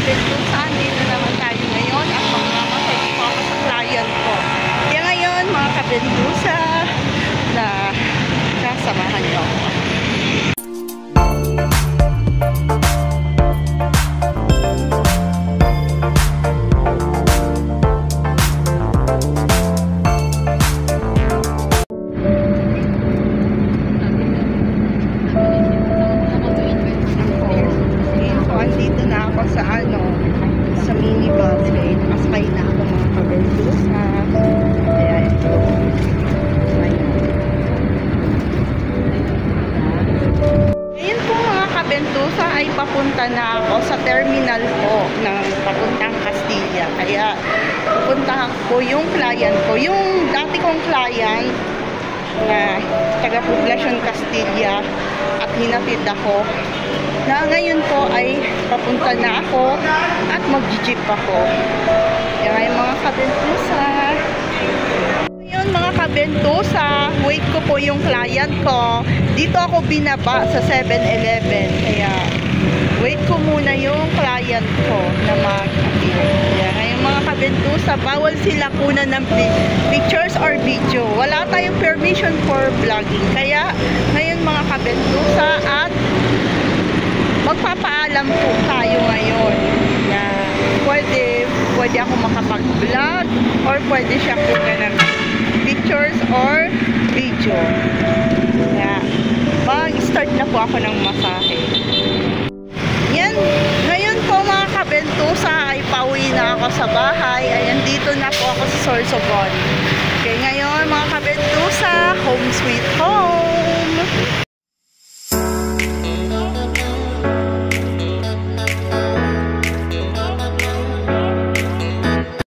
kabentusa, dito naman tayo ngayon at magmamasahe po ako sa client ko. Kaya ngayon mga kabentusa, na kasamahan nyo ako. Sa minibus kaya nakasakay na ako mga kabentusa. Kaya ito ngayon po mga kabentusa ay papunta na ako sa terminal po ng papuntang Castilla. Kaya pupuntahan ko yung client ko, yung dati kong client na taga Poblacion Castilla, at hinatid ako na ngayon po ay papunta na ako at mag-jeep ako. Kaya ngayon mga kabentusa, ngayon mga kabentusa, wait ko po yung client ko. Dito ako binaba sa 7-Eleven, kaya wait ko muna yung client ko na mag-appear. Kaya ngayon mga kabentusa, bawal sila kunan ng pictures or video. Wala tayong permission for vlogging. Kaya ngayon mga kabentusa, at magpapaalam po tayo ngayon na pwede ako makapag-vlog or pwede siya kunan ng pictures or video. Kaya mag-start na po ako ng masahe. Yan, ngayon po mga kabentusa ay pauwi na ako sa bahay. Ayan, dito na po ako sa Sorsogon. Okay, ngayon mga kabentusa, home sweet home.